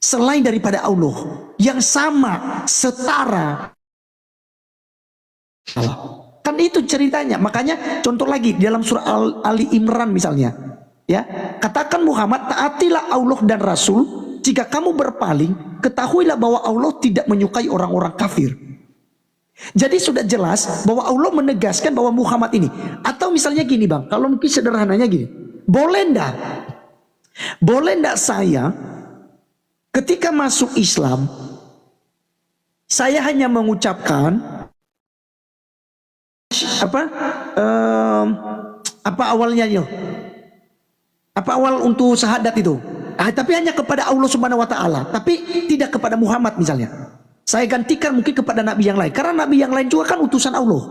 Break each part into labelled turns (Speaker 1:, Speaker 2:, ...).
Speaker 1: selain daripada Allah yang sama, setara. Kan itu ceritanya. Makanya contoh lagi dalam surah Ali Imran misalnya, ya, katakan Muhammad, taatilah Allah dan Rasul. Jika kamu berpaling, ketahuilah bahwa Allah tidak menyukai orang-orang kafir. Jadi sudah jelas bahwa Allah menegaskan bahwa Muhammad ini. Atau misalnya gini bang, kalau mungkin sederhananya gini, boleh ndak saya ketika masuk Islam, saya hanya mengucapkan apa awalnya yo? Apa awal untuk syahadat itu? Tapi hanya kepada Allah Subhanahu wa taala, tapi tidak kepada Muhammad misalnya. Saya gantikan mungkin kepada nabi yang lain, karena nabi yang lain juga kan utusan Allah.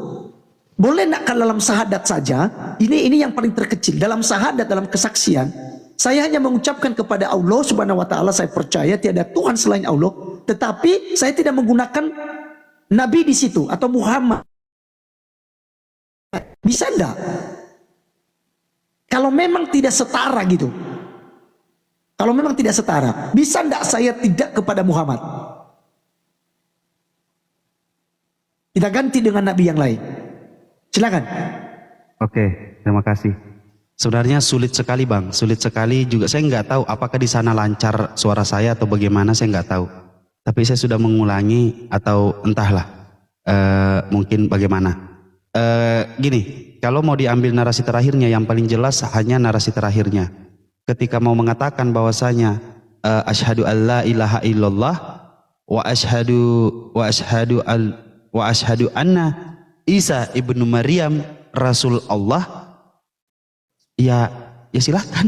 Speaker 1: Boleh enggak kalau dalam syahadat saja? Ini yang paling terkecil. Dalam syahadat, dalam kesaksian, saya hanya mengucapkan kepada Allah Subhanahu wa taala, saya percaya tiada Tuhan selain Allah, tetapi saya tidak menggunakan nabi di situ atau Muhammad. Bisa enggak? Kalau memang tidak setara gitu. Kalau memang tidak setara, bisa enggak saya tidak kepada Muhammad? Kita ganti dengan nabi yang lain. Silakan.
Speaker 2: Oke, terima kasih. Sebenarnya sulit sekali bang, sulit sekali juga. Saya nggak tahu apakah di sana lancar suara saya atau bagaimana, saya nggak tahu. Tapi saya sudah mengulangi atau entahlah, mungkin bagaimana. Gini, kalau mau diambil narasi terakhirnya, yang paling jelas hanya narasi terakhirnya. Ketika mau mengatakan bahwasanya asyhadu alla ilaha illallah wa asyhadu anna Isa ibnu Maryam Rasul Allah, ya silahkan.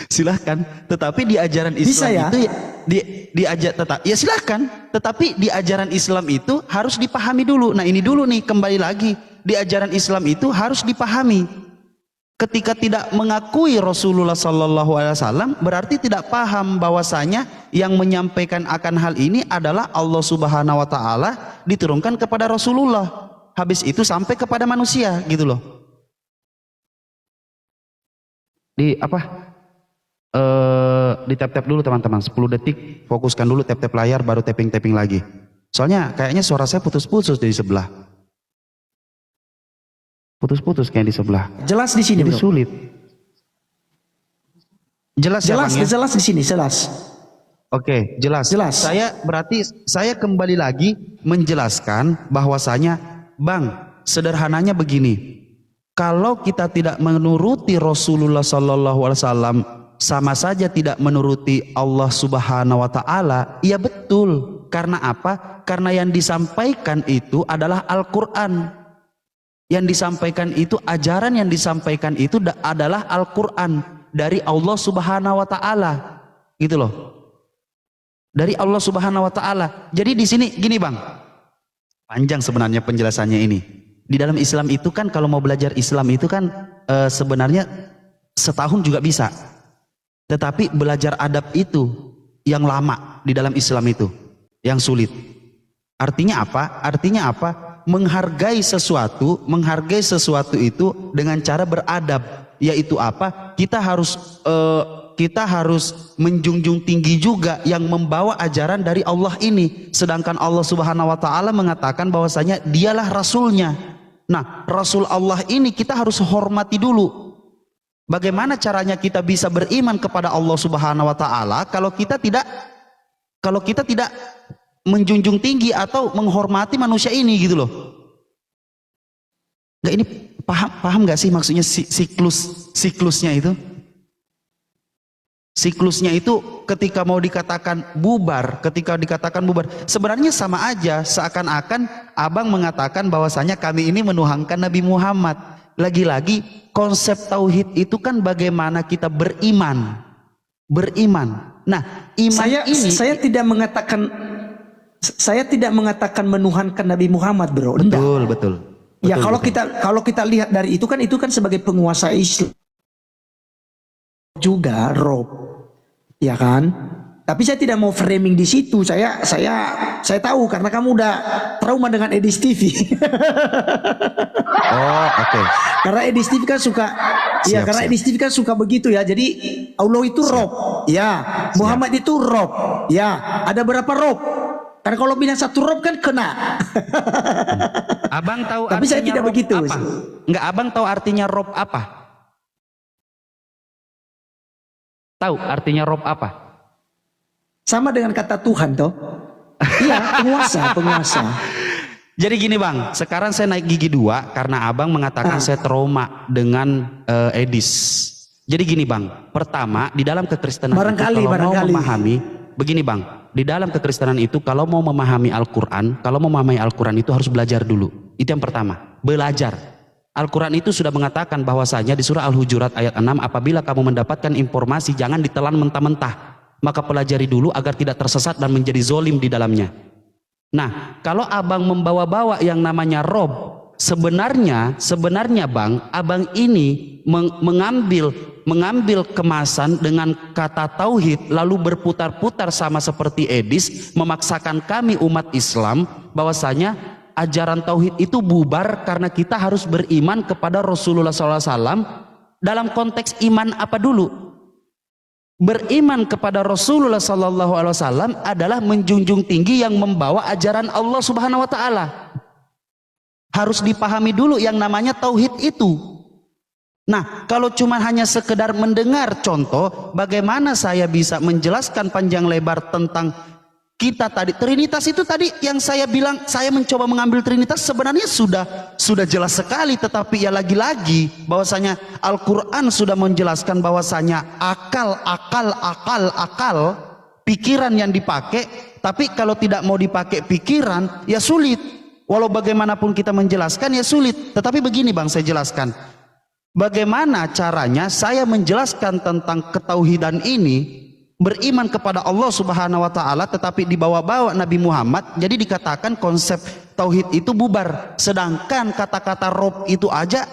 Speaker 2: Silahkan. Tetapi di ajaran Islam
Speaker 1: bisa, ya?
Speaker 2: itu ya silahkan. Tetapi di ajaran Islam itu harus dipahami dulu. Nah ini dulu nih, kembali lagi, di ajaran Islam itu harus dipahami. Ketika tidak mengakui Rasulullah Sallallahu Alaihi Wasallam, berarti tidak paham bahwasanya yang menyampaikan akan hal ini adalah Allah Subhanahu Wa Taala, diturunkan kepada Rasulullah. Habis itu sampai kepada manusia, gitu loh. Di tap-tap dulu teman-teman, 10 detik, fokuskan dulu tap-tap layar, baru tapping-tapping lagi. Soalnya kayaknya suara saya putus-putus dari sebelah. Putus-putus kayak di sebelah.
Speaker 1: Jelas di sini,
Speaker 2: jadi
Speaker 1: bro.
Speaker 2: sulit. Jelas ya, Bang, ya?
Speaker 1: Jelas di sini, jelas.
Speaker 2: Oke, jelas.
Speaker 1: Jelas.
Speaker 2: Saya kembali lagi menjelaskan bahwasanya, Bang, sederhananya begini. Kalau kita tidak menuruti Rasulullah Sallallahu Alaihi Wasallam, sama saja tidak menuruti Allah Subhanahu Wa Taala. Iya betul. Karena apa? Karena yang disampaikan itu adalah Al-Quran. Yang disampaikan itu, ajaran yang disampaikan itu adalah Al-Quran dari Allah Subhanahu Wa Taala, gitu loh. Dari Allah Subhanahu Wa Taala. Jadi di sini gini bang, panjang sebenarnya penjelasannya ini. Di dalam Islam itu kan, kalau mau belajar Islam itu kan sebenarnya setahun juga bisa. Tetapi belajar adab itu yang lama di dalam Islam itu, yang sulit. Artinya apa? Artinya apa? Menghargai sesuatu itu dengan cara beradab, yaitu apa? Kita harus menjunjung tinggi juga yang membawa ajaran dari Allah ini. Sedangkan Allah Subhanahu Wa Taala mengatakan bahwasanya dialah Rasulnya. Nah, Rasul Allah ini kita harus hormati dulu. Bagaimana caranya kita bisa beriman kepada Allah Subhanahu Wa Taala kalau kita tidak menjunjung tinggi atau menghormati manusia ini, gitu loh. Nggak, ini paham nggak sih maksudnya siklusnya itu? Siklusnya itu ketika dikatakan bubar, sebenarnya sama aja, seakan-akan abang mengatakan bahwasanya kami ini menuhankan Nabi Muhammad. Lagi-lagi konsep tauhid itu kan bagaimana kita beriman. Nah, iman saya tidak mengatakan menuhankan Nabi Muhammad, bro. Betul.
Speaker 1: Ya, kalau kita lihat dari itu kan sebagai penguasa Islam juga, Rob, ya kan? Tapi saya tidak mau framing di situ. Saya tahu karena kamu udah trauma dengan Edis TV.
Speaker 2: Oh, oke.
Speaker 1: Karena Edis TV kan Iya,
Speaker 2: Siap,
Speaker 1: karena
Speaker 2: siap.
Speaker 1: edis TV kan suka begitu ya. Jadi Allah itu Rob, ya. Muhammad itu Rob, ya. Ada berapa Rob? Karena kalau bilang satu Rob kan kena.
Speaker 2: Abang tahu
Speaker 1: Tapi saya
Speaker 2: artinya
Speaker 1: tidak
Speaker 2: Rob
Speaker 1: begitu.
Speaker 2: apa? Enggak, abang tahu artinya Rob apa? Tahu artinya Rob apa?
Speaker 1: Sama dengan kata Tuhan toh. Iya, penguasa.
Speaker 2: Jadi gini bang, sekarang saya naik gigi 2 karena abang mengatakan saya trauma dengan edis. Jadi gini bang, pertama di dalam kekristenan itu kalau mau memahami, begini bang, di dalam kekristenan itu kalau mau memahami Al-Quran itu harus belajar dulu. Itu yang pertama, belajar. Al-Quran itu sudah mengatakan bahwasanya di surah Al-Hujurat ayat 6, apabila kamu mendapatkan informasi jangan ditelan mentah-mentah, maka pelajari dulu agar tidak tersesat dan menjadi zolim di dalamnya. Nah, kalau abang membawa-bawa yang namanya Rob, sebenarnya bang, abang ini mengambil kemasan dengan kata tauhid, lalu berputar-putar sama seperti edis, memaksakan kami umat Islam bahwasanya ajaran tauhid itu bubar karena kita harus beriman kepada Rasulullah SAW. Dalam konteks iman apa dulu? Beriman kepada Rasulullah SAW adalah menjunjung tinggi yang membawa ajaran Allah Subhanahu Wa Taala. Harus dipahami dulu yang namanya tauhid itu. Nah, kalau cuma hanya sekedar mendengar contoh, bagaimana saya bisa menjelaskan panjang lebar tentang kita tadi Trinitas itu tadi yang saya bilang, saya mencoba mengambil Trinitas sebenarnya sudah jelas sekali, tetapi ya lagi-lagi bahwasanya Al-Qur'an sudah menjelaskan bahwasanya akal pikiran yang dipakai, tapi kalau tidak mau dipakai pikiran ya sulit. Walau bagaimanapun kita menjelaskan ya sulit. Tetapi begini bang, saya jelaskan bagaimana caranya saya menjelaskan tentang ketauhidan ini, beriman kepada Allah Subhanahu Wa Taala tetapi dibawa-bawa Nabi Muhammad, jadi dikatakan konsep tauhid itu bubar, sedangkan kata-kata Rob itu aja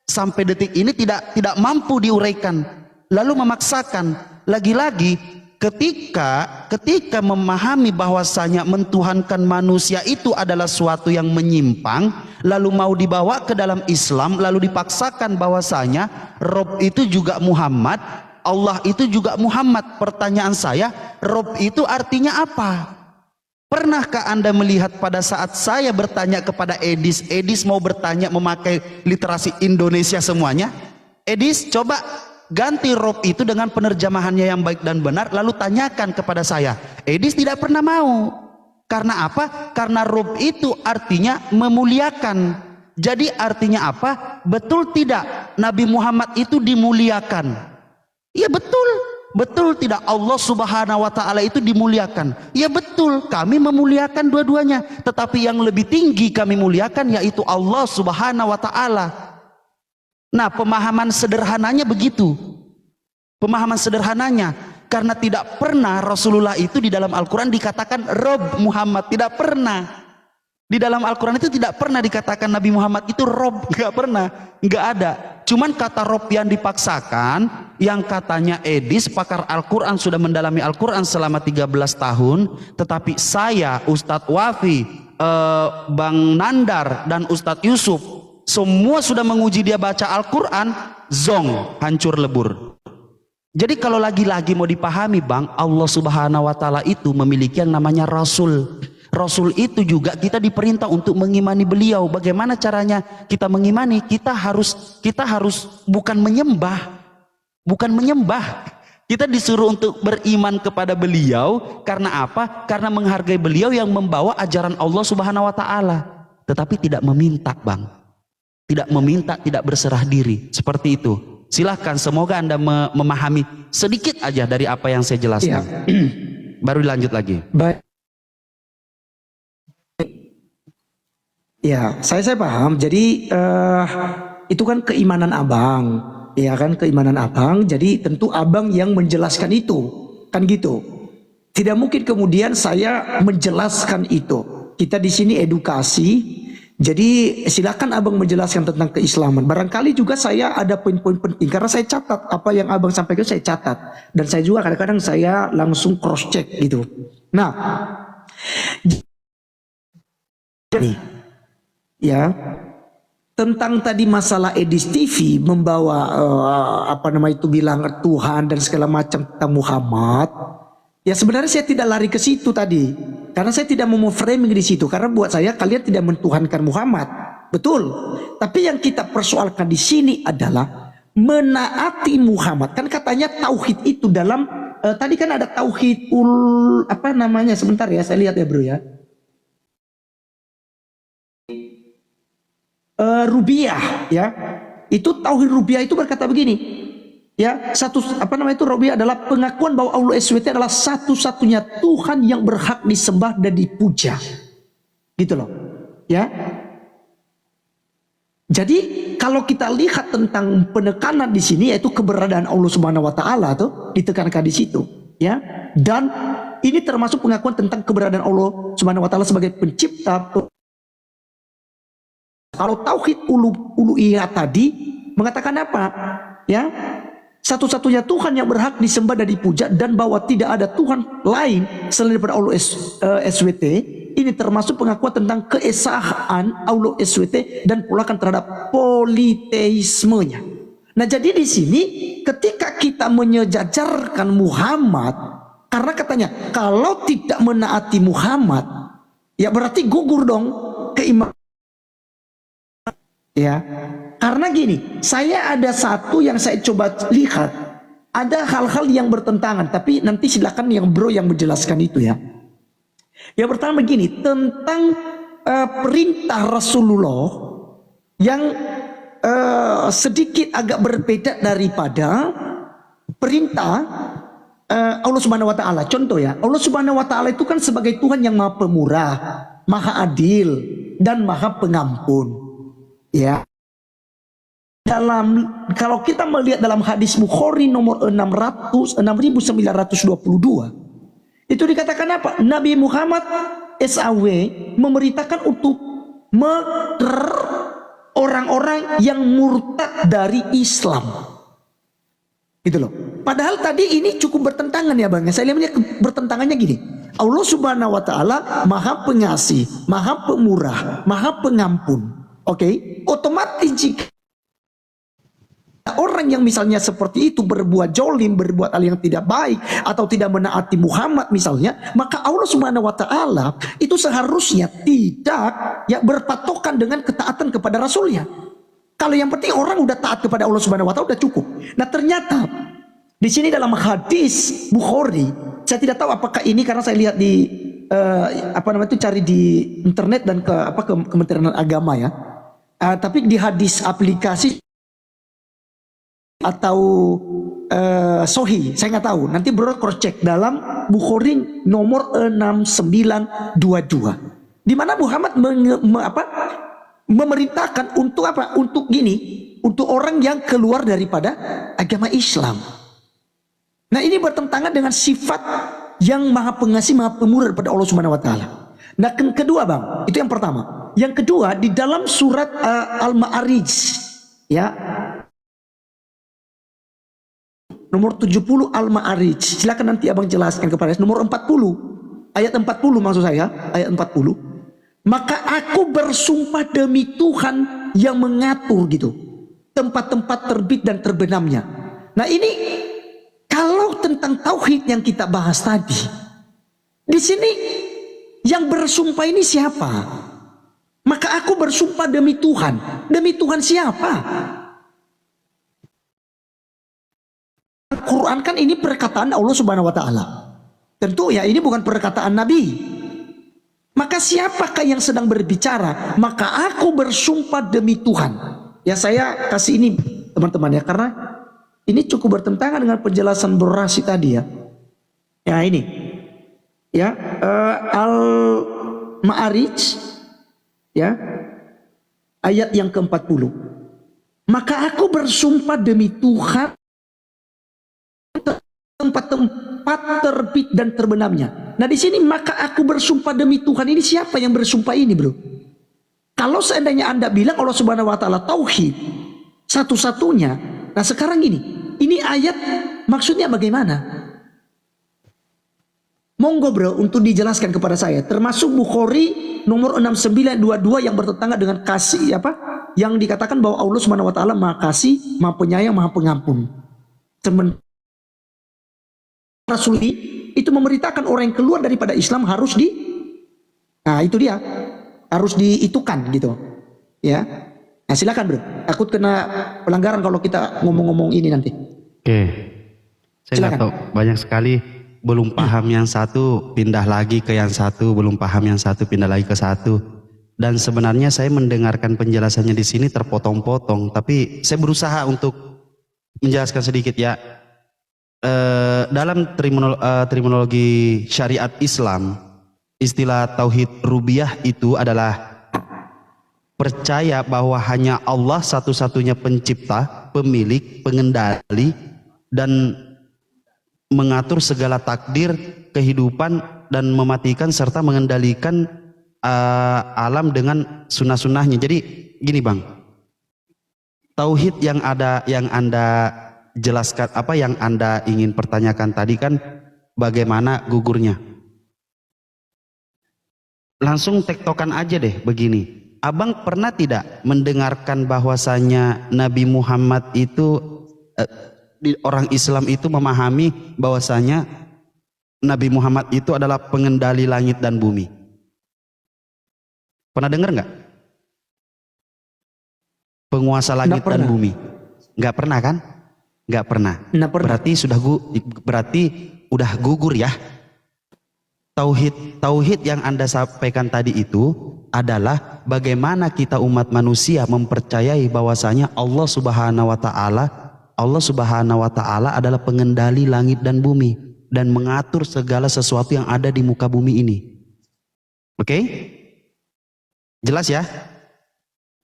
Speaker 2: sampai detik ini tidak mampu diuraikan, lalu memaksakan. Lagi-lagi ketika memahami bahwasanya mentuhankan manusia itu adalah suatu yang menyimpang, lalu mau dibawa ke dalam Islam, lalu dipaksakan bahwasanya Rob itu juga Muhammad, Allah itu juga Muhammad. Pertanyaan saya, Rob itu artinya apa? Pernahkah Anda melihat pada saat saya bertanya kepada Edis mau bertanya memakai literasi Indonesia semuanya? Edis, coba ganti Rob itu dengan penerjemahannya yang baik dan benar, lalu tanyakan kepada saya. Edis tidak pernah mau. Karena apa? Karena Rob itu artinya memuliakan. Jadi artinya apa? Betul tidak Nabi Muhammad itu dimuliakan? Ya betul tidak Allah Subhanahu Wa Taala itu dimuliakan? Ya betul, kami memuliakan dua-duanya, tetapi yang lebih tinggi kami muliakan yaitu Allah Subhanahu Wa Taala. Nah, pemahaman sederhananya begitu, pemahaman sederhananya, karena tidak pernah Rasulullah itu di dalam Al-Quran dikatakan Rob Muhammad, tidak pernah. Di dalam Al-Quran itu tidak pernah dikatakan Nabi Muhammad itu Rob, nggak pernah, nggak ada. Cuman kata Rob yang dipaksakan, yang katanya Edis pakar Al-Quran sudah mendalami Al-Quran selama 13 tahun, tetapi saya, Ustadz Wafi, Bang Nandar dan Ustadz Yusuf semua sudah menguji dia baca Al-Quran, zong, hancur lebur. Jadi kalau lagi-lagi mau dipahami bang, Allah Subhanahu Wa Taala itu memiliki yang namanya Rasul. Rasul itu juga kita diperintah untuk mengimani beliau. Bagaimana caranya kita mengimani? Kita harus bukan menyembah. Kita disuruh untuk beriman kepada beliau. Karena apa? Karena menghargai beliau yang membawa ajaran Allah Subhanahu Wa Taala. Tetapi tidak meminta bang. Tidak meminta, tidak berserah diri. Seperti itu. Silahkan, semoga Anda memahami sedikit aja dari apa yang saya jelaskan. Ya. Baru dilanjut lagi.
Speaker 1: Baik. Ya, saya paham. Jadi itu kan keimanan abang, ya kan, keimanan abang. Jadi tentu abang yang menjelaskan itu, kan gitu. Tidak mungkin kemudian saya menjelaskan itu. Kita di sini edukasi. Jadi silakan abang menjelaskan tentang keislaman. Barangkali juga saya ada poin-poin penting karena saya catat apa yang abang sampaikan, saya catat. Dan saya juga kadang-kadang saya langsung cross check gitu. Nah, jadi ya, tentang tadi masalah Edis TV membawa bilang Tuhan dan segala macam tentang Muhammad. Ya sebenarnya saya tidak lari ke situ tadi, karena saya tidak mau framing di situ, karena buat saya kalian tidak mentuhankan Muhammad, betul. Tapi yang kita persoalkan di sini adalah menaati Muhammad. Kan katanya tauhid itu dalam tadi kan ada tauhid sebentar ya, saya lihat ya bro ya. Rubiyah ya, itu tauhid rubiyah itu berkata begini ya, rubiyah adalah pengakuan bahwa Allah SWT adalah satu-satunya Tuhan yang berhak disembah dan dipuja, gitu loh ya. Jadi kalau kita lihat tentang penekanan di sini, yaitu keberadaan Allah Subhanahu Wa Taala tuh ditekankan di situ ya, dan ini termasuk pengakuan tentang keberadaan Allah Subhanahu Wa Taala sebagai pencipta. Kalau tauhid uluhiyah tadi mengatakan apa? Ya, satu-satunya Tuhan yang berhak disembah dan dipuja, dan bahwa tidak ada Tuhan lain selain daripada Allah SWT. Ini termasuk pengakuan tentang keesaan Allah SWT dan pulakan terhadap politeismenya. Nah, jadi di sini ketika kita menyejajarkan Muhammad, karena katanya kalau tidak menaati Muhammad, ya berarti gugur dong keimanan. Ya, karena gini, saya ada satu yang saya coba lihat, ada hal-hal yang bertentangan, tapi nanti silakan yang bro yang menjelaskan itu ya. Yang pertama begini, tentang perintah Rasulullah yang sedikit agak berbeda daripada perintah Allah Subhanahu Wa Taala. Contoh ya, Allah Subhanahu Wa Taala itu kan sebagai Tuhan yang Maha Pemurah, Maha Adil, dan Maha Pengampun. Ya, kalau kita melihat dalam hadis Bukhari nomor 6922 itu dikatakan apa? Nabi Muhammad SAW memerintahkan untuk orang-orang yang murtad dari Islam, gitu loh. Padahal tadi ini cukup bertentangan ya bang. Saya lihat bertentangannya gini. Allah Subhanahu Wa Taala Maha Pengasih, Maha Pemurah, Maha Pengampun. Oke, otomatis jika orang yang misalnya seperti itu berbuat jolim, berbuat hal yang tidak baik, atau tidak menaati Muhammad misalnya, maka Allah Subhanahu Wa Taala itu seharusnya tidak ya berpatokan dengan ketaatan kepada Rasulnya. Kalau yang penting orang udah taat kepada Allah Subhanahu Wa Taala udah cukup. Nah ternyata di sini dalam hadis Bukhari, saya tidak tahu apakah ini karena saya lihat di cari di internet dan ke Kementerian Agama ya. Tapi di hadis aplikasi atau Sohi, saya nggak tahu. Nanti bro cross check dalam Bukhari nomor 6922, di mana Muhammad memerintahkan untuk apa? Untuk orang yang keluar daripada agama Islam. Nah ini bertentangan dengan sifat yang Maha Pengasih, Maha Pemurah pada Allah Subhanahu Wa Taala. Nah kedua bang, itu yang pertama. Yang kedua di dalam surat Al-Ma'arij ya, nomor 70 Al-Ma'arij. Silakan nanti abang jelaskan kepada saya. Nomor 40, ayat 40 maksud saya, ayat 40. Maka aku bersumpah demi Tuhan yang mengatur gitu tempat-tempat terbit dan terbenamnya. Nah ini kalau tentang tauhid yang kita bahas tadi, di sini yang bersumpah ini siapa? Maka aku bersumpah demi Tuhan. Demi Tuhan siapa? Al-Quran kan ini perkataan Allah Subhanahu Wa Taala. Tentu ya ini bukan perkataan Nabi. Maka siapakah yang sedang berbicara? Maka aku bersumpah demi Tuhan. Ya saya kasih ini teman-teman ya, karena ini cukup bertentangan dengan penjelasan Borasi tadi ya. Ya ini ya, Al-Ma'arij ya, ayat yang ke-40. Maka aku bersumpah demi Tuhan tempat-tempat terbit dan terbenamnya. Nah di sini maka aku bersumpah demi Tuhan, ini siapa yang bersumpah ini bro? Kalau seandainya anda bilang Allah Subhanahu Wa Taala tauhid satu-satunya, nah sekarang ini ayat maksudnya bagaimana? Monggo bro untuk dijelaskan kepada saya, termasuk Bukhari nomor 6922 yang bertetangga dengan kasih yang dikatakan bahwa Allah Subhanahu wa taala Maha Kasih, Maha Penyayang, Maha Pengampun. Sementara Rasul itu memberitakan orang yang keluar daripada Islam harus nah itu dia, harus diitukan gitu. Ya. Nah, silakan bro. Takut kena pelanggaran kalau kita ngomong-ngomong ini nanti.
Speaker 2: Oke. Saya nggak
Speaker 1: Silakan.
Speaker 2: tahu, banyak sekali belum paham yang satu, pindah lagi ke yang satu, belum paham yang satu, pindah lagi ke satu. Dan sebenarnya saya mendengarkan penjelasannya di sini terpotong-potong, tapi saya berusaha untuk menjelaskan sedikit ya. Dalam terminologi syariat Islam, istilah tauhid rububiyah itu adalah percaya bahwa hanya Allah satu-satunya pencipta, pemilik, pengendali, dan mengatur segala takdir kehidupan dan mematikan serta mengendalikan alam dengan sunnah-sunnahnya. Jadi gini bang, tauhid yang anda jelaskan, apa yang anda ingin pertanyakan tadi kan bagaimana gugurnya. Langsung tektokan aja deh begini. Abang pernah tidak mendengarkan bahwasanya Nabi Muhammad itu orang Islam itu memahami bahwasanya Nabi Muhammad itu adalah pengendali langit dan bumi? Pernah dengar nggak? Penguasa langit dan bumi? Nggak pernah kan? Nggak pernah. Berarti berarti udah gugur ya. Tauhid yang Anda sampaikan tadi itu adalah bagaimana kita umat manusia mempercayai bahwasanya Allah Subhanahu wa taala adalah pengendali langit dan bumi dan mengatur segala sesuatu yang ada di muka bumi ini. Oke? Jelas ya?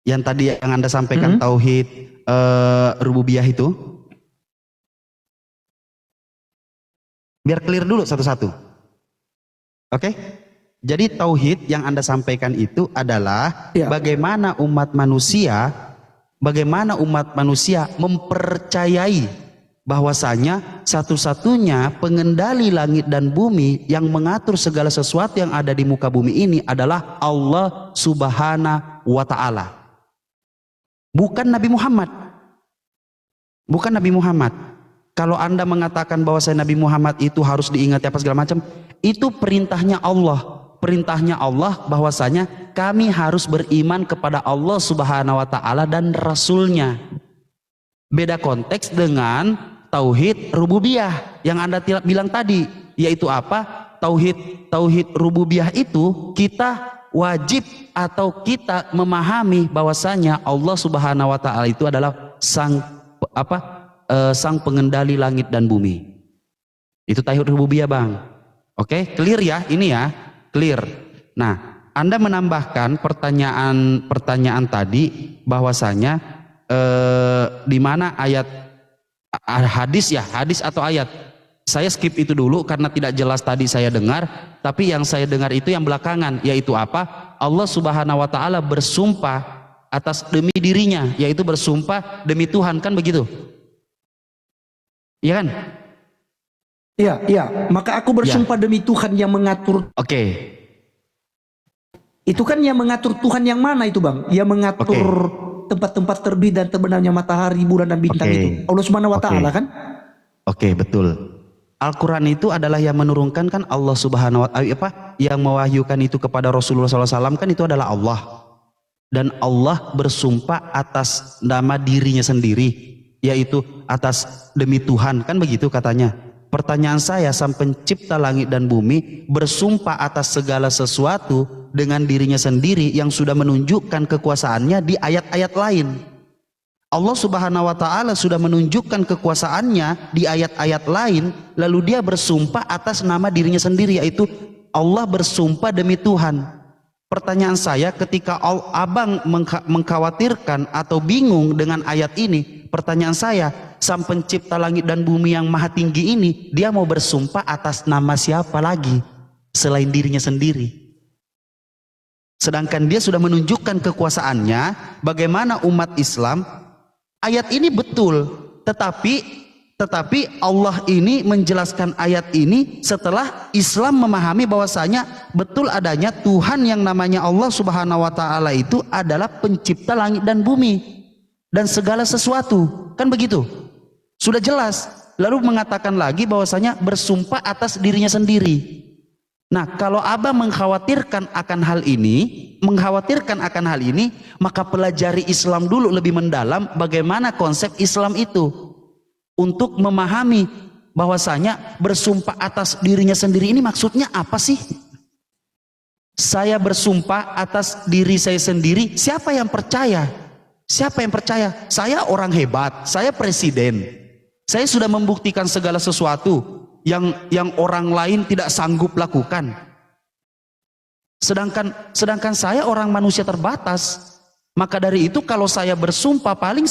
Speaker 2: Yang tadi yang Anda sampaikan tauhid rububiyah itu. Biar clear dulu satu-satu. Oke, jadi tauhid yang Anda sampaikan itu adalah bagaimana umat manusia mempercayai bahwasanya satu-satunya pengendali langit dan bumi yang mengatur segala sesuatu yang ada di muka bumi ini adalah Allah Subhanahu wa taala. Bukan Nabi Muhammad. Bukan Nabi Muhammad. Kalau Anda mengatakan bahwa Nabi Muhammad itu harus diingati apa segala macam, itu perintahnya Allah. Perintahnya Allah bahwasanya kami harus beriman kepada Allah Subhanahu wa taala dan Rasulnya. Beda konteks dengan tauhid rububiyah yang Anda bilang tadi, yaitu apa? Tauhid rububiyah itu kita wajib atau kita memahami bahwasanya Allah Subhanahu wa taala itu adalah sang pengendali langit dan bumi. Itu tauhid rububiyah, Bang. Oke, clear ya? Ini ya, clear. Nah, Anda menambahkan pertanyaan tadi bahwasanya di mana ayat hadis atau ayat. Saya skip itu dulu karena tidak jelas tadi saya dengar, tapi yang saya dengar itu yang belakangan, yaitu apa? Allah Subhanahu wa taala bersumpah atas demi dirinya, yaitu bersumpah demi Tuhan, kan begitu? Iya kan?
Speaker 1: Iya. Maka aku bersumpah demi Tuhan yang mengatur.
Speaker 2: Oke.
Speaker 1: Itu kan yang mengatur Tuhan yang mana itu, Bang? Yang mengatur tempat-tempat terbit dan terbenamnya matahari, bulan dan bintang itu. Allah Subhanahu wa taala kan?
Speaker 2: Oke, betul. Al-Quran itu adalah yang menurunkan kan Allah Subhanahu wa taala, yang mewahyukan itu kepada Rasulullah SAW kan itu adalah Allah. Dan Allah bersumpah atas nama dirinya sendiri, yaitu atas demi Tuhan, kan begitu katanya. Pertanyaan saya, sang pencipta langit dan bumi bersumpah atas segala sesuatu dengan dirinya sendiri yang sudah menunjukkan kekuasaannya di ayat-ayat lain. Allah Subhanahu wa taala sudah menunjukkan kekuasaannya di ayat-ayat lain, lalu dia bersumpah atas nama dirinya sendiri, yaitu Allah bersumpah demi Tuhan. Pertanyaan saya, ketika abang mengkhawatirkan atau bingung dengan ayat ini, pertanyaan saya, sang pencipta langit dan bumi yang maha tinggi ini, dia mau bersumpah atas nama siapa lagi selain dirinya sendiri? Sedangkan dia sudah menunjukkan kekuasaannya. Bagaimana umat Islam, ayat ini betul, tetapi Tetapi Allah ini menjelaskan ayat ini setelah Islam memahami bahwasanya betul adanya Tuhan yang namanya Allah Subhanahu wa taala itu adalah pencipta langit dan bumi dan segala sesuatu. Kan begitu? Sudah jelas. Lalu mengatakan lagi bahwasanya bersumpah atas dirinya sendiri. Nah, kalau Abah mengkhawatirkan akan hal ini, maka pelajari Islam dulu lebih mendalam bagaimana konsep Islam itu. Untuk memahami bahwasanya bersumpah atas dirinya sendiri ini maksudnya apa sih? Saya bersumpah atas diri saya sendiri, siapa yang percaya? Siapa yang percaya? Saya orang hebat, saya presiden. Saya sudah membuktikan segala sesuatu yang orang lain tidak sanggup lakukan. Sedangkan saya orang manusia terbatas. Maka dari itu kalau saya bersumpah paling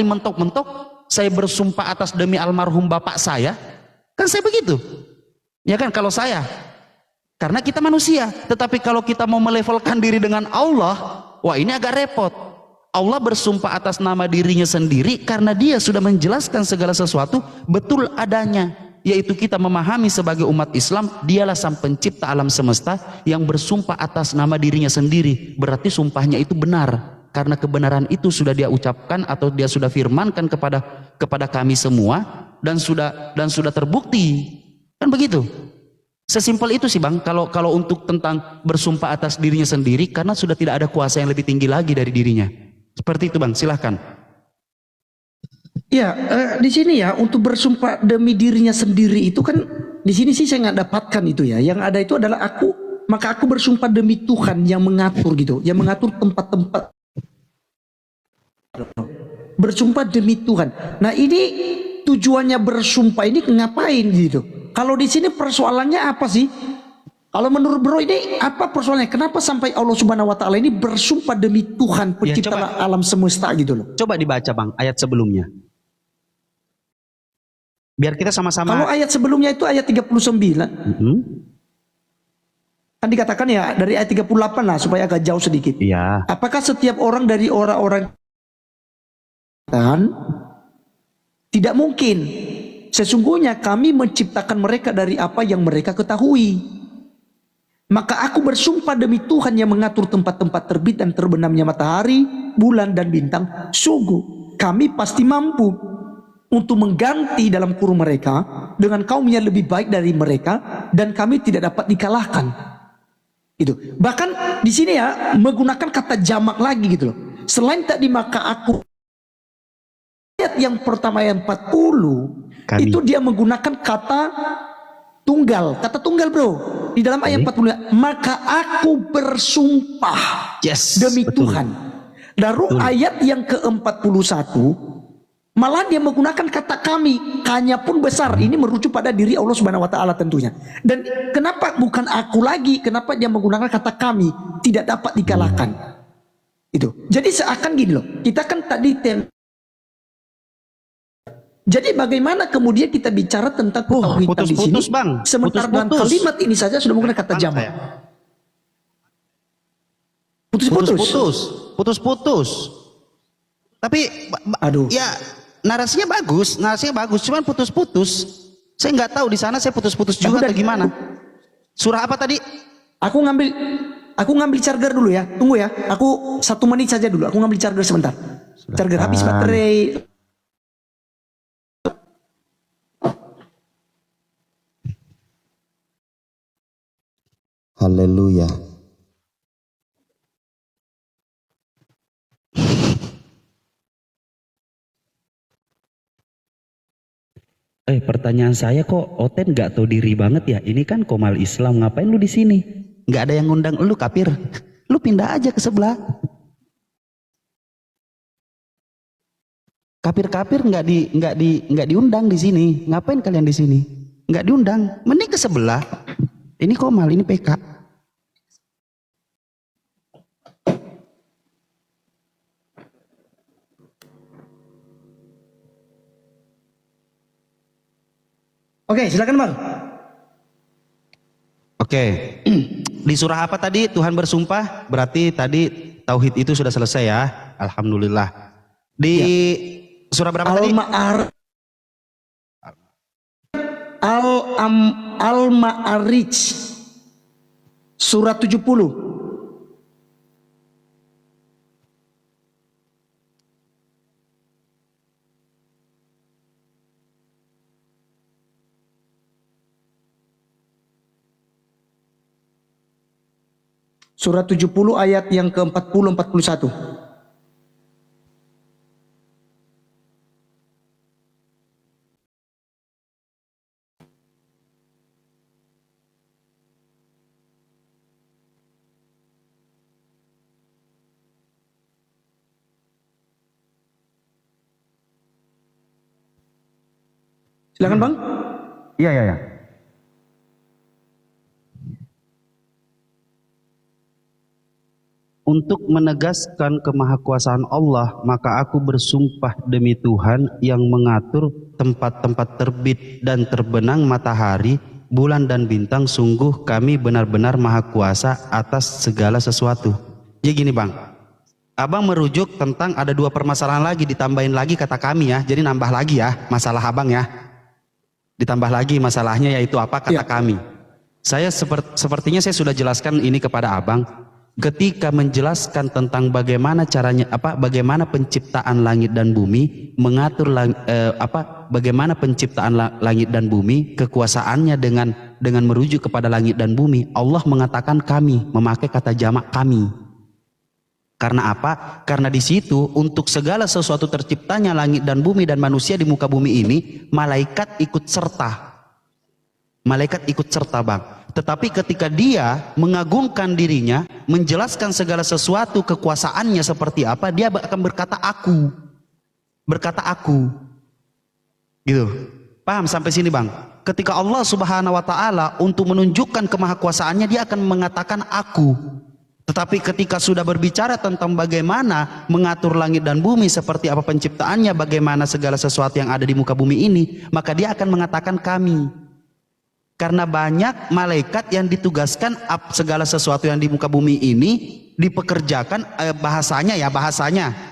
Speaker 2: mentok-mentok saya bersumpah atas demi almarhum bapak saya, kan saya begitu, ya kan? Kalau saya, karena kita manusia. Tetapi kalau kita mau melevelkan diri dengan Allah, wah ini agak repot. Allah bersumpah atas nama dirinya sendiri karena dia sudah menjelaskan segala sesuatu betul adanya, yaitu kita memahami sebagai umat Islam, dialah sang pencipta alam semesta yang bersumpah atas nama dirinya sendiri. Berarti sumpahnya itu benar. Karena kebenaran itu sudah dia ucapkan atau dia sudah firmankan kepada kami semua dan sudah terbukti, kan begitu? Sesimpel itu sih Bang. Kalau untuk tentang bersumpah atas dirinya sendiri, karena sudah tidak ada kuasa yang lebih tinggi lagi dari dirinya. Seperti itu Bang. Silahkan.
Speaker 1: Ya, di sini ya untuk bersumpah demi dirinya sendiri itu kan di sini sih saya nggak dapatkan itu ya. Yang ada itu adalah maka aku bersumpah demi Tuhan yang mengatur gitu, yang mengatur tempat-tempat. Bersumpah demi Tuhan. Nah ini tujuannya bersumpah ini ngapain gitu? Kalau di sini persoalannya apa sih? Kalau menurut bro ini apa persoalannya? Kenapa sampai Allah Subhanahu Wa Taala ini bersumpah demi Tuhan pencipta alam semesta gitu loh?
Speaker 2: Coba dibaca Bang ayat sebelumnya. Biar kita sama-sama.
Speaker 1: Kalau ayat sebelumnya itu ayat 39. Kan dikatakan ya dari ayat 38 lah supaya agak jauh sedikit.
Speaker 2: Iya.
Speaker 1: Apakah setiap orang dari orang-orang tidak mungkin. Sesungguhnya kami menciptakan mereka dari apa yang mereka ketahui. Maka aku bersumpah demi Tuhan yang mengatur tempat-tempat terbit dan terbenamnya matahari, bulan dan bintang. Sungguh kami pasti mampu untuk mengganti dalam kurung mereka dengan kaum yang lebih baik dari mereka, dan kami tidak dapat dikalahkan. Itu. Bahkan di sini ya menggunakan kata jamak lagi gitu loh. Selain tadi maka aku, ayat yang pertama yang 40 kami. Itu dia menggunakan kata tunggal bro. Di dalam ayat 40 maka aku bersumpah demi betul. Tuhan. Lalu ayat yang ke-41 malah dia menggunakan kata kami, hanya pun besar. Ini merujuk pada diri Allah Subhanahu Wa Taala tentunya. Dan kenapa bukan aku lagi? Kenapa dia menggunakan kata kami? Tidak dapat dikalahkan. Itu. Jadi seakan gini loh. Kita kan tadi jadi bagaimana kemudian kita bicara tentang ketauhidan di sini? Bang. Sementara dalam kalimat ini saja sudah menggunakan kata jamak.
Speaker 2: Putus-putus. Tapi aduh. Ya narasinya bagus, cuman putus-putus. Saya nggak tahu di sana saya putus-putus juga atau gimana. Surah apa tadi? Aku ngambil charger dulu ya. Tunggu ya. Aku 1 menit saja dulu. Aku ngambil charger sebentar. Charger habis baterai.
Speaker 3: Haleluya.
Speaker 2: Pertanyaan saya kok Oten nggak tahu diri banget ya? Ini kan Komal Islam, ngapain lu di sini? Nggak ada yang ngundang lu, kafir. Lu pindah aja ke sebelah. Kafir-kafir nggak diundang di sini. Ngapain kalian di sini? Nggak diundang. Mending ke sebelah. Ini Komal, ini PK.
Speaker 1: Oke, silakan Bang.
Speaker 2: Oke. Di surah apa tadi Tuhan bersumpah? Berarti tadi tauhid itu sudah selesai ya. Alhamdulillah. Di surah berapa tadi?
Speaker 1: Al-Ma'arij surat 70. Surat 70 ayat yang ke-40 41. Silakan Bang.
Speaker 2: Iya, iya, iya. Untuk menegaskan kemahakuasaan Allah, maka aku bersumpah demi Tuhan yang mengatur tempat-tempat terbit dan terbenang matahari, bulan dan bintang, sungguh kami benar-benar maha kuasa atas segala sesuatu. Jadi gini Bang, Abang merujuk tentang ada dua permasalahan lagi, ditambahin lagi kata kami ya, jadi nambah lagi ya masalah Abang ya. Ditambah lagi masalahnya yaitu apa kata kami. Saya sepertinya saya sudah jelaskan ini kepada Abang. Ketika menjelaskan tentang bagaimana caranya, bagaimana penciptaan langit dan bumi, mengatur bagaimana penciptaan langit dan bumi, kekuasaannya dengan merujuk kepada langit dan bumi, Allah mengatakan kami, memakai kata jamak kami. Karena apa? Karena di situ untuk segala sesuatu terciptanya langit dan bumi dan manusia di muka bumi ini, malaikat ikut serta. Malaikat ikut serta Bang. Tetapi ketika dia mengagungkan dirinya, menjelaskan segala sesuatu kekuasaannya seperti apa, dia akan berkata aku. Berkata aku. Gitu. Paham sampai sini Bang? Ketika Allah Subhanahu wa taala untuk menunjukkan kemahakuasaannya, dia akan mengatakan aku. Tetapi ketika sudah berbicara tentang bagaimana mengatur langit dan bumi, seperti apa penciptaannya, bagaimana segala sesuatu yang ada di muka bumi ini, maka dia akan mengatakan kami. Karena banyak malaikat yang ditugaskan segala sesuatu yang di muka bumi ini dipekerjakan, bahasanya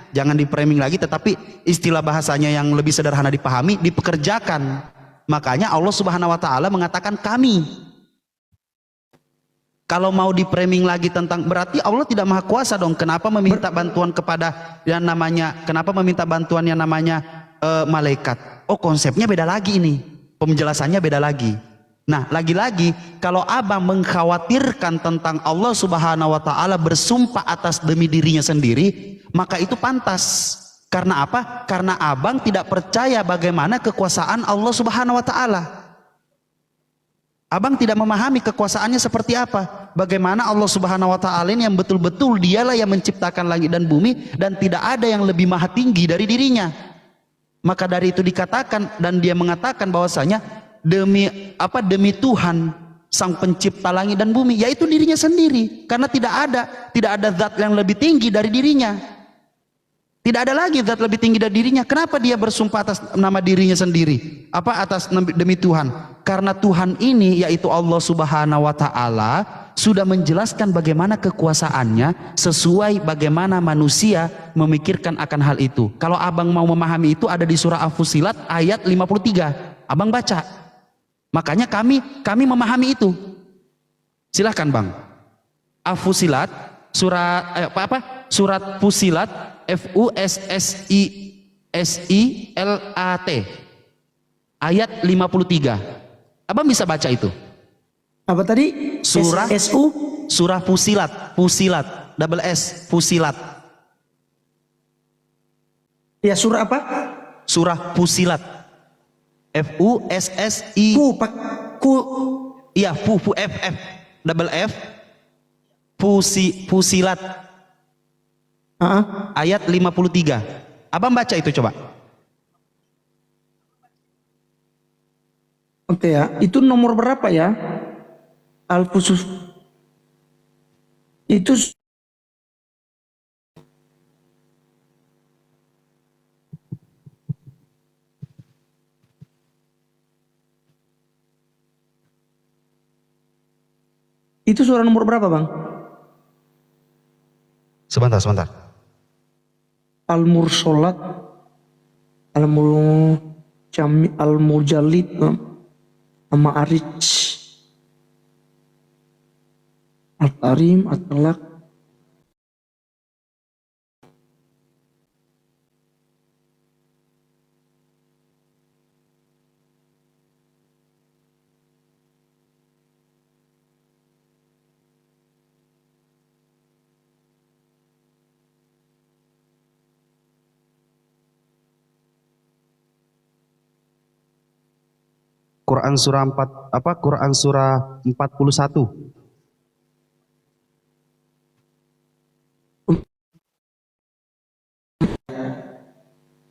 Speaker 2: jangan di framing lagi, tetapi istilah bahasanya yang lebih sederhana dipahami, dipekerjakan. Makanya Allah Subhanahu wa taala mengatakan kami. Kalau mau di framing lagi tentang, berarti Allah tidak maha kuasa dong. Kenapa meminta bantuan kepada yang namanya, kenapa meminta bantuan yang namanya malaikat? Oh, konsepnya beda lagi ini, penjelasannya beda lagi. Nah, lagi-lagi kalau Abang mengkhawatirkan tentang Allah Subhanahu wa taala bersumpah atas demi dirinya sendiri, maka itu pantas. Karena apa? Karena Abang tidak percaya bagaimana kekuasaan Allah Subhanahu wa taala. Abang tidak memahami kekuasaannya seperti apa. Bagaimana Allah Subhanahu wa taala ini yang betul-betul dialah yang menciptakan langit dan bumi dan tidak ada yang lebih maha tinggi dari dirinya. Maka dari itu dikatakan, dan dia mengatakan bahwasanya demi Tuhan sang pencipta langit dan bumi, yaitu dirinya sendiri, karena tidak ada zat yang lebih tinggi dari dirinya, tidak ada lagi zat lebih tinggi dari dirinya. Kenapa dia bersumpah atas nama dirinya sendiri, atas demi Tuhan? Karena Tuhan ini yaitu Allah Subhanahu wa taala sudah menjelaskan bagaimana kekuasaannya sesuai bagaimana manusia memikirkan akan hal itu. Kalau Abang mau memahami itu, ada di surah Al-Fussilat ayat 53, Abang baca. Makanya kami memahami itu. Silahkan Bang. Al-Fussilat surat Fussilat, Fussilat ayat 53. Abang bisa baca itu.
Speaker 1: Apa tadi?
Speaker 2: Surah Fussilat, double S, Fussilat.
Speaker 1: Ya, surah apa?
Speaker 2: Surah Fussilat. F-U-S-S-I. Iya, double F, Fussilat. Ayat 53. Abang baca itu coba.
Speaker 1: Oke ya, itu nomor berapa ya? Al-Fusus. Itu surah nomor berapa Bang?
Speaker 2: Sebentar.
Speaker 1: Al-Mursalat, Al-Mujallid, Al-Ma'arij, Al-Tarim, At-Talaq.
Speaker 2: Quran surah 4 apa? Quran surah 41.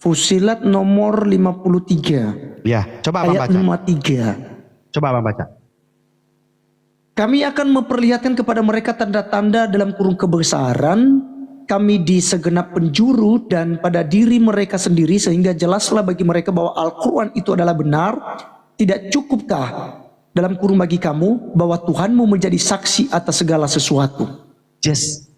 Speaker 1: Fusilat nomor 53
Speaker 2: Ya, coba Abang
Speaker 1: ayat
Speaker 2: baca.
Speaker 1: 53.
Speaker 2: Coba Abang baca.
Speaker 1: Kami akan memperlihatkan kepada mereka tanda-tanda dalam kurung kebesaran kami di segenap penjuru dan pada diri mereka sendiri, sehingga jelaslah bagi mereka bahwa Al-Quran itu adalah benar. Tidak cukupkah dalam kurung bagi kamu bahwa Tuhanmu menjadi saksi atas segala sesuatu?
Speaker 2: Yes.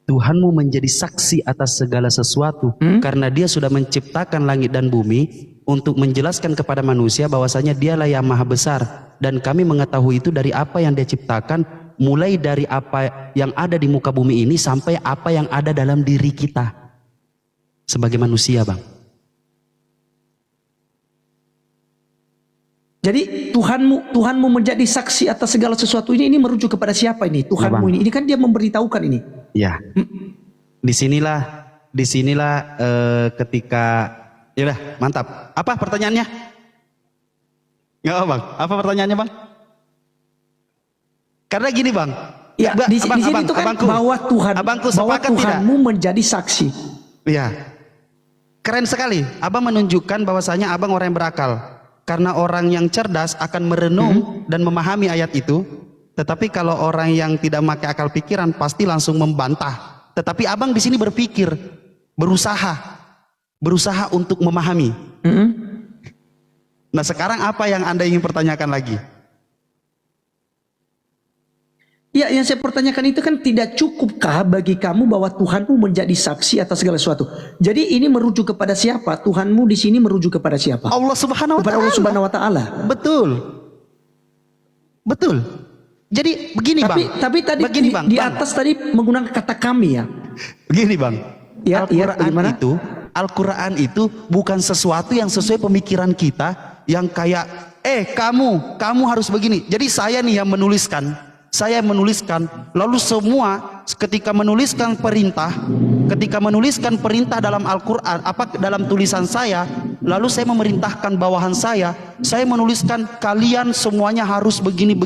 Speaker 2: Tuhanmu menjadi saksi atas segala sesuatu karena dia sudah menciptakan langit dan bumi untuk menjelaskan kepada manusia bahwasanya dialah yang maha besar, dan kami mengetahui itu dari apa yang dia ciptakan, mulai dari apa yang ada di muka bumi ini sampai apa yang ada dalam diri kita sebagai manusia, Bang.
Speaker 1: Jadi Tuhanmu menjadi saksi atas segala sesuatu ini merujuk kepada siapa ini? Tuhanmu ini kan dia memberitahukan ini.
Speaker 2: Ya, disinilah ketika, ya udah mantap. Apa pertanyaannya? Nggak apa Bang? Apa pertanyaannya Bang? Karena gini Bang.
Speaker 1: Ya, di sini itu kan
Speaker 2: abangku,
Speaker 1: bahwa Tuhanmu menjadi saksi.
Speaker 2: Iya, keren sekali. Abang menunjukkan bahwasanya abang orang yang berakal. Karena orang yang cerdas akan merenung dan memahami ayat itu. Tetapi kalau orang yang tidak memakai akal pikiran pasti langsung membantah. Tetapi abang di sini berpikir, berusaha untuk memahami. Nah sekarang apa yang Anda ingin pertanyakan lagi?
Speaker 1: Ya, yang saya pertanyakan itu kan tidak cukupkah bagi kamu bahwa Tuhanmu menjadi saksi atas segala sesuatu? Jadi ini merujuk kepada siapa? Tuhanmu di sini merujuk kepada siapa?
Speaker 2: Allah Subhanahu wa
Speaker 1: Kepada Allah Subhanahu wa taala.
Speaker 2: Betul. Jadi begini Bang.
Speaker 1: Tapi tadi begini, Bang, di atas tadi menggunakan kata kami ya.
Speaker 2: Begini Bang.
Speaker 1: Ya,
Speaker 2: Al-Quran itu bukan sesuatu yang sesuai pemikiran kita yang kayak kamu harus begini. Jadi saya nih yang menuliskan. Lalu semua ketika menuliskan perintah dalam Al-Quran, dalam tulisan saya, lalu saya memerintahkan bawahan saya menuliskan kalian semuanya harus begini,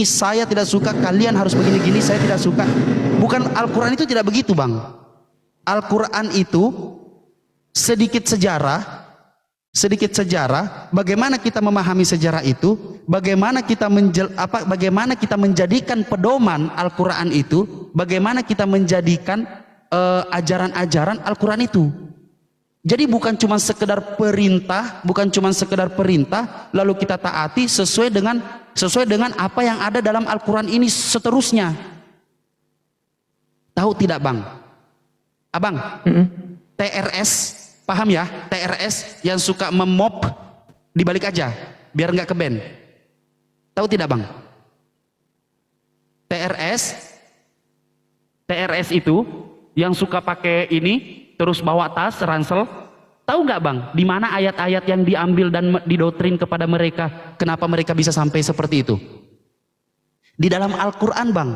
Speaker 2: saya tidak suka, kalian harus begini, saya tidak suka. Bukan, Al-Quran itu tidak begitu Bang. Al-Quran itu sedikit sejarah, bagaimana kita memahami sejarah itu, bagaimana kita menjadikan pedoman Al-Quran itu, bagaimana kita menjadikan ajaran-ajaran Al-Quran itu. Jadi bukan cuma sekedar perintah, lalu kita taati sesuai dengan apa yang ada dalam Al-Quran ini seterusnya. Tahu tidak Bang? Abang, TRS, paham ya? TRS yang suka memop dibalik aja biar nggak keben. Tahu tidak Bang? TRS itu yang suka pakai ini terus bawa tas ransel. Tahu nggak Bang? Di mana ayat-ayat yang diambil dan didoktrin kepada mereka? Kenapa mereka bisa sampai seperti itu? Di dalam Al-Quran Bang.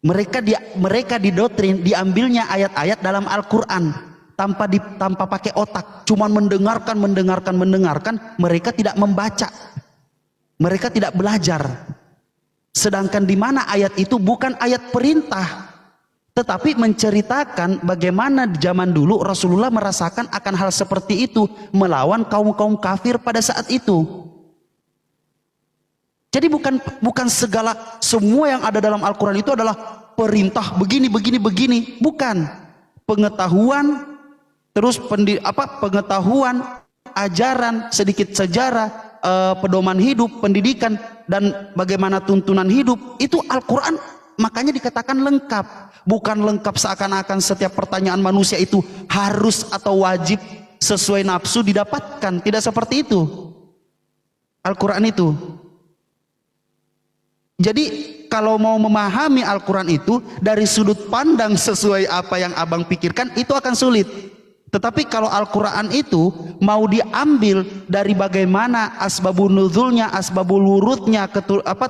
Speaker 2: Mereka didoktrin, diambilnya ayat-ayat dalam Al-Quran tanpa pakai otak, cuman mendengarkan, mereka tidak membaca, mereka tidak belajar. Sedangkan di mana ayat itu bukan ayat perintah, tetapi menceritakan bagaimana zaman dulu Rasulullah merasakan akan hal seperti itu, melawan kaum kafir pada saat itu. Jadi bukan semua yang ada dalam Al-Quran itu adalah perintah begini, bukan. Pengetahuan, terus pengetahuan, ajaran, sedikit sejarah, pedoman hidup, pendidikan, dan bagaimana tuntunan hidup, itu Al-Quran makanya dikatakan lengkap. Bukan lengkap seakan-akan setiap pertanyaan manusia itu harus atau wajib sesuai nafsu didapatkan, tidak seperti itu. Al-Quran itu. Jadi kalau mau memahami Al-Quran itu dari sudut pandang sesuai apa yang abang pikirkan, itu akan sulit. Tetapi kalau Al-Quran itu mau diambil dari bagaimana asbabun nuzulnya, asbabul wurudnya,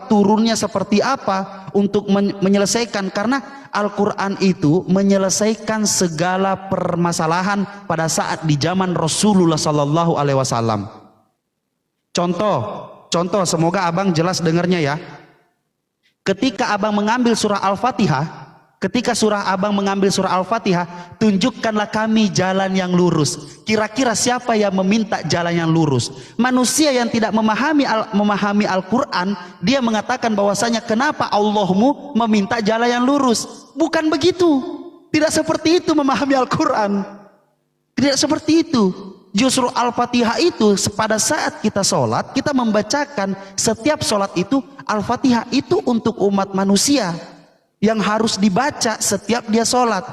Speaker 2: turunnya seperti apa untuk menyelesaikan, karena Al-Quran itu menyelesaikan segala permasalahan pada saat di zaman Rasulullah Sallallahu Alaihi Wasallam. Contoh, semoga abang jelas dengarnya ya. Ketika abang mengambil surah Al-Fatihah, abang mengambil surah Al-Fatihah, tunjukkanlah kami jalan yang lurus. Kira-kira siapa yang meminta jalan yang lurus? Manusia yang tidak memahami Al-Quran, dia mengatakan bahwasanya kenapa Allahmu meminta jalan yang lurus? Bukan begitu. Tidak seperti itu memahami Al-Quran. Tidak seperti itu. Justru Al-Fatihah itu pada saat kita sholat, kita membacakan setiap sholat itu, Al-Fatihah itu untuk umat manusia yang harus dibaca setiap dia sholat,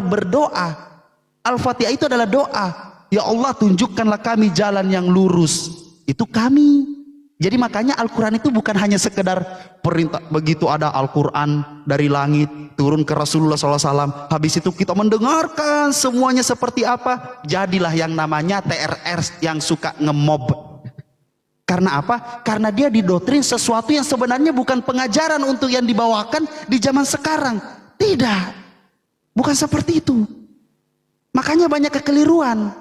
Speaker 2: berdoa. Al-Fatihah itu adalah doa. Ya Allah, tunjukkanlah kami jalan yang lurus. Itu kami. Jadi makanya Al-Quran itu bukan hanya sekedar perintah. Begitu ada Al-Quran dari langit turun ke Rasulullah SAW, habis itu kita mendengarkan semuanya seperti apa, jadilah yang namanya TRR yang suka ngemob. Karena apa? Karena dia didoktrin sesuatu yang sebenarnya bukan pengajaran untuk yang dibawakan di zaman sekarang. Tidak, bukan seperti itu. Makanya banyak kekeliruan,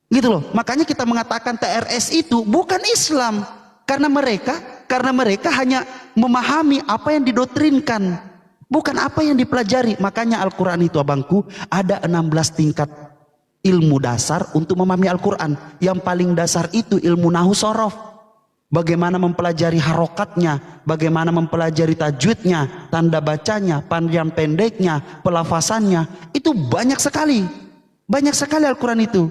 Speaker 2: gitu loh. Makanya kita mengatakan TRS itu bukan Islam, karena mereka hanya memahami apa yang didoktrinkan, bukan apa yang dipelajari. Makanya Al-Quran itu abangku ada 16 tingkat ilmu dasar untuk memahami Al-Quran. Yang paling dasar itu ilmu nahu sorof. Bagaimana mempelajari harokatnya, bagaimana mempelajari tajwidnya, tanda bacanya, panjang pendeknya, pelafasannya. Itu banyak sekali Al-Quran itu.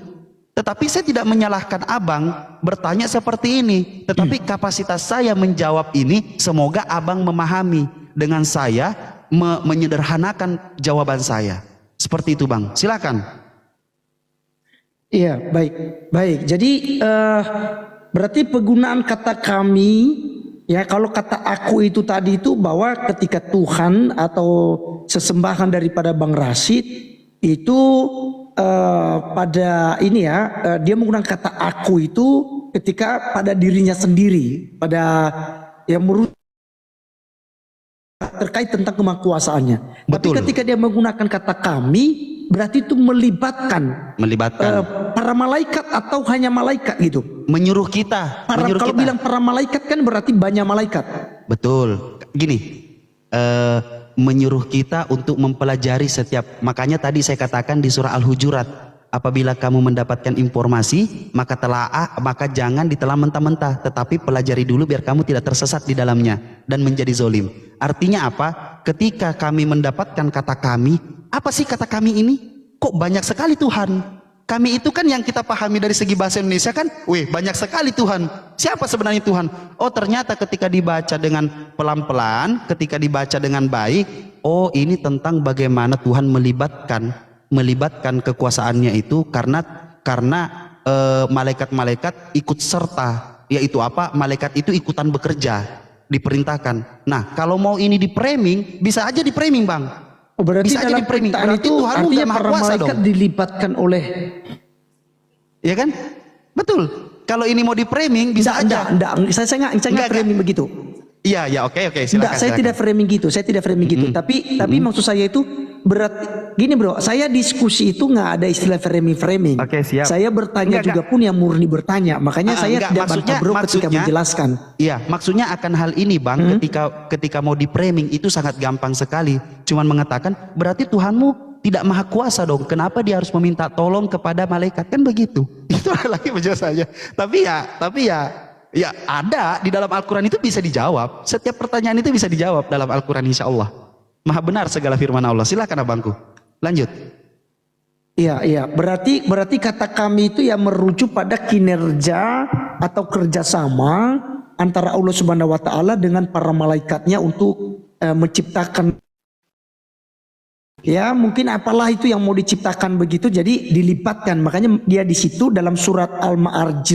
Speaker 2: Tetapi saya tidak menyalahkan abang bertanya seperti ini, tetapi kapasitas saya menjawab ini, semoga abang memahami dengan saya menyederhanakan jawaban saya. Seperti itu bang, silakan.
Speaker 1: Iya, baik. Jadi berarti penggunaan kata kami, ya kalau kata aku itu tadi itu bahwa ketika Tuhan atau sesembahan daripada Bang Rashid itu pada ini ya, dia menggunakan kata aku itu ketika pada dirinya sendiri, pada yang menurut terkait tentang kemahakuasaannya. Tapi ketika dia menggunakan kata kami, berarti itu melibatkan para malaikat atau hanya malaikat gitu.
Speaker 2: Menyuruh kita.
Speaker 1: Kalau bilang para malaikat kan berarti banyak malaikat.
Speaker 2: Betul. Gini, menyuruh kita untuk mempelajari setiap. Makanya tadi saya katakan di surah Al-Hujurat, apabila kamu mendapatkan informasi, maka jangan ditelan mentah-mentah, tetapi pelajari dulu biar kamu tidak tersesat di dalamnya dan menjadi zolim. Artinya apa? Ketika kami mendapatkan kata kami, apa sih kata kami ini? Kok banyak sekali Tuhan? Kami itu kan yang kita pahami dari segi bahasa Indonesia kan, banyak sekali Tuhan. Siapa sebenarnya Tuhan? Oh ternyata ketika dibaca dengan pelan-pelan, ketika dibaca dengan baik, oh ini tentang bagaimana Tuhan melibatkan kekuasaannya itu karena malaikat-malaikat ikut serta, yaitu apa? Malaikat itu ikutan bekerja, diperintahkan. Nah kalau mau ini di framing, bisa aja di framing bang.
Speaker 1: Oh, berarti
Speaker 2: bisa
Speaker 1: dalam perintah itu artinya para malaikat dilibatkan oleh,
Speaker 2: ya kan? Betul. Kalau ini mau di framing bisa aja.
Speaker 1: Saya nggak framing begitu.
Speaker 2: Iya, oke, silakan.
Speaker 1: Saya tidak framing gitu. Tapi maksud saya itu berarti gini bro, saya diskusi itu nggak ada istilah framing.
Speaker 2: Oke, siap.
Speaker 1: Saya bertanya juga pun yang murni bertanya. Makanya saya tidak bantah bro ketika menjelaskan.
Speaker 2: Iya, maksudnya akan hal ini bang, ketika mau di framing itu sangat gampang sekali. Cuman mengatakan berarti Tuhanmu tidak maha kuasa dong. Kenapa dia harus meminta tolong kepada malaikat? Kan begitu. Itu lagi penjelasannya. Tapi ya ada di dalam Al-Quran itu bisa dijawab. Setiap pertanyaan itu bisa dijawab dalam Al-Quran insya Allah. Maha benar segala firman Allah. Silakan abangku. Lanjut.
Speaker 1: Iya. Berarti kata kami itu ya merujuk pada kinerja atau kerjasama antara Allah Subhanahu Wa Taala dengan para malaikatnya untuk menciptakan. Ya mungkin apalah itu yang mau diciptakan begitu. Jadi dilipatkan. Makanya dia di situ dalam surat Al-Ma'arij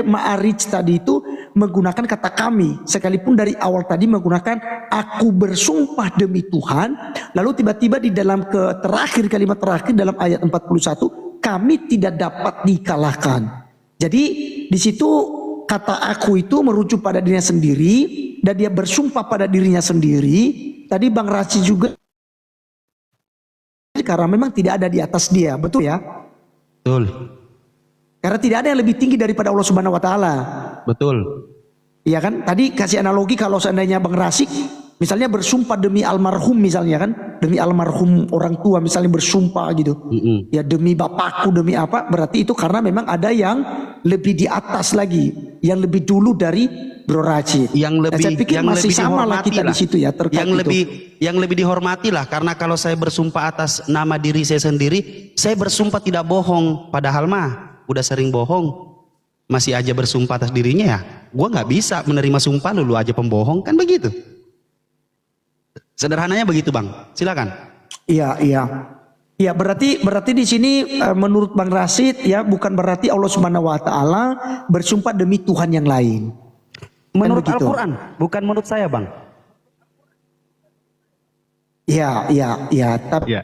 Speaker 1: Ma'arij tadi itu menggunakan kata kami, sekalipun dari awal tadi menggunakan aku bersumpah demi Tuhan, lalu tiba-tiba di dalam kalimat terakhir dalam ayat 41 kami tidak dapat dikalahkan. Jadi di situ kata aku itu merujuk pada dirinya sendiri dan dia bersumpah pada dirinya sendiri. Tadi Bang Raci juga karena memang tidak ada di atas dia, betul ya?
Speaker 2: Betul.
Speaker 1: Karena tidak ada yang lebih tinggi daripada Allah Subhanahu wa taala.
Speaker 2: Betul.
Speaker 1: Iya kan? Tadi kasih analogi kalau seandainya Bang Rasik misalnya bersumpah demi almarhum misalnya kan, demi almarhum orang tua misalnya bersumpah gitu. Ya demi bapakku, demi apa? Berarti itu karena memang ada yang lebih di atas lagi, yang lebih dulu dari Bro Racid.
Speaker 2: Yang lebih,
Speaker 1: saya pikir
Speaker 2: yang
Speaker 1: masih
Speaker 2: lebih
Speaker 1: sama lah kita di situ ya terkait
Speaker 2: yang lebih dihormati lah, karena kalau saya bersumpah atas nama diri saya sendiri, saya bersumpah tidak bohong, padahal mah udah sering bohong, masih aja bersumpah atas dirinya ya, gua nggak bisa menerima sumpah lu aja pembohong, kan begitu. Sederhananya begitu Bang, silakan.
Speaker 1: Iya, iya. Ya berarti di sini menurut Bang Rasid ya bukan berarti Allah Subhanahu wa taala bersumpah demi Tuhan yang lain.
Speaker 3: Menurut
Speaker 1: begitu?
Speaker 3: Al-Quran, bukan menurut saya Bang.
Speaker 1: Ya, tapi